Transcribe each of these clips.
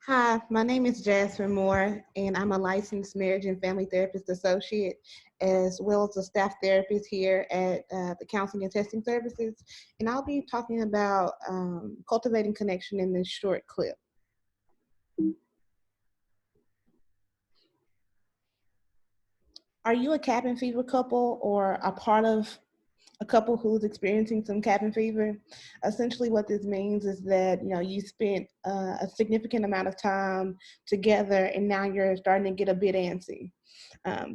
Hi, my name is Jasmine Moore, and I'm a licensed marriage and family therapist associate, as well as a staff therapist here at the Counseling and Testing Services. And I'll be talking about cultivating connection in this short clip. Are you a cabin fever couple or a part of a couple who's experiencing some cabin fever? Essentially, what this means is that you spent a significant amount of time together, and now you're starting to get a bit antsy.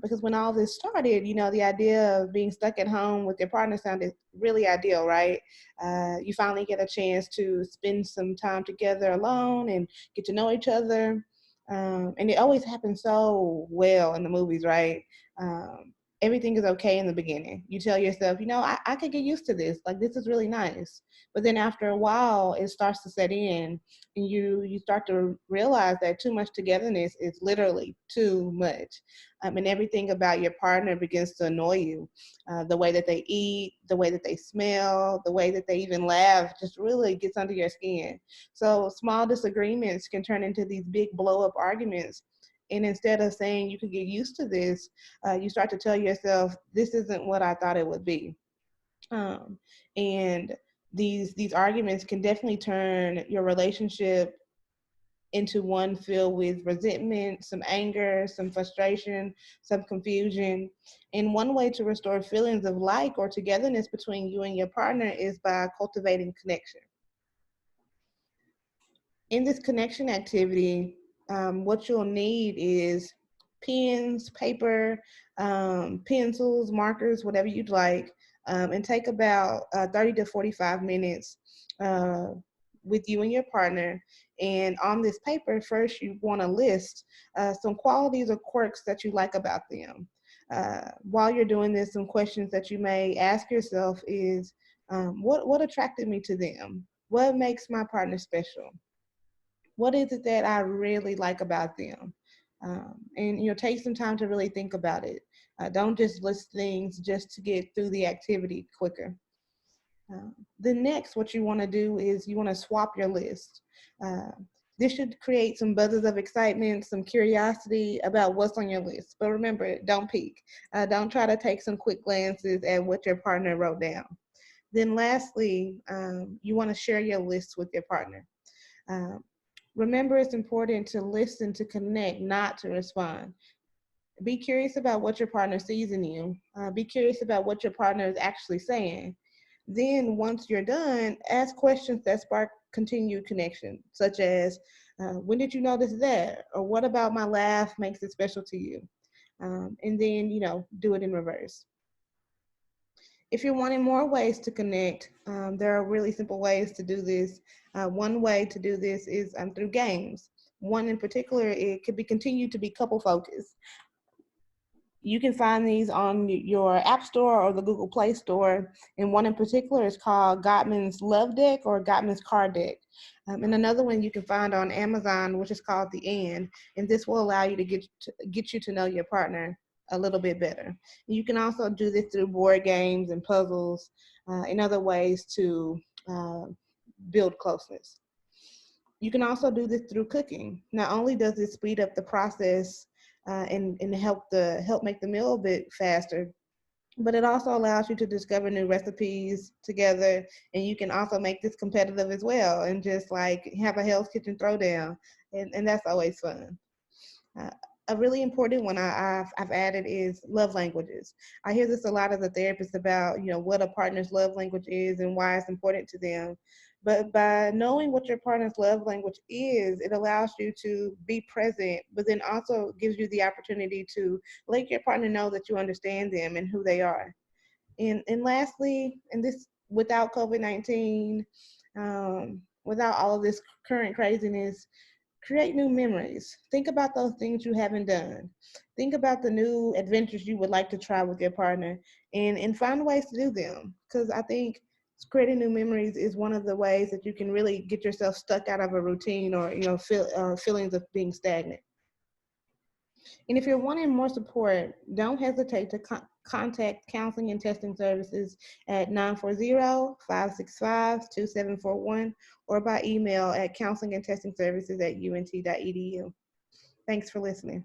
Because when all this started, the idea of being stuck at home with your partner sounded really ideal, right? You finally get a chance to spend some time together alone and get to know each other. And it always happens so well in the movies, right? Everything is okay in the beginning. You tell yourself, I could get used to this. Like, this is really nice. But then after a while, it starts to set in, and you start to realize that too much togetherness is literally too much. And everything about your partner begins to annoy you. The way that they eat, the way that they smell, the way that they even laugh just really gets under your skin. So small disagreements can turn into these big blow up arguments. And instead of saying you could get used to this, you start to tell yourself, this isn't what I thought it would be. Um, and these arguments can definitely turn your relationship into one filled with resentment, some anger, some frustration, some confusion. And one way to restore feelings of like or togetherness between you and your partner is by cultivating connection. In this connection activity, what you'll need is pens, paper, pencils, markers, whatever you'd like, and take about 30 to 45 minutes uh, with you and your partner. And on this paper, first you want to list some qualities or quirks that you like about them. While you're doing this, some questions that you may ask yourself is, what attracted me to them? What makes my partner special? What is it that I really like about them? And take some time to really think about it. Don't just list things just to get through the activity quicker. The next, what you want to do is you want to swap your list. Uh, this should create some buzzes of excitement, some curiosity about what's on your list. But remember, don't peek. Don't try to take some quick glances at what your partner wrote down. Then lastly, you want to share your list with your partner. Um, Remember, it's important to listen, to connect, not to respond. Be curious about what your partner sees in you. Be curious about what your partner is actually saying. Then, once you're done, ask questions that spark continued connection, such as, when did you notice that? Or what about my laugh makes it special to you? And then, do it in reverse. If you're wanting more ways to connect, there are really simple ways to do this. One way to do this is through games. One in particular, it could be continued to be couple focused. You can find these on your App Store or the Google Play Store. And one in particular is called Gottman's Love Deck or Gottman's Card Deck. And another one you can find on Amazon, which is called The End. And this will allow you to get you to know your partner a little bit better. You can also do this through board games and puzzles and other ways to uh, build closeness. You can also do this through cooking. Not only does it speed up the process and help make the meal a bit faster, but it also allows you to discover new recipes together, and you can also make this competitive as well and just like have a Hell's Kitchen throwdown, and that's always fun. Uh, a really important one I've added is love languages. I hear this a lot as a therapist about what a partner's love language is and why it's important to them. But by knowing what your partner's love language is, it allows you to be present, but then also gives you the opportunity to let your partner know that you understand them and who they are. And lastly, and this without COVID-19, without all of this current craziness, create new memories. Think about those things you haven't done. Think about the new adventures you would like to try with your partner, and find ways to do them. Because I think creating new memories is one of the ways that you can really get yourself stuck out of a routine or feelings of being stagnant. And if you're wanting more support, don't hesitate to contact Counseling and Testing Services at 940-565-2741 or by email at counselingandtestingservices@unt.edu. Thanks for listening.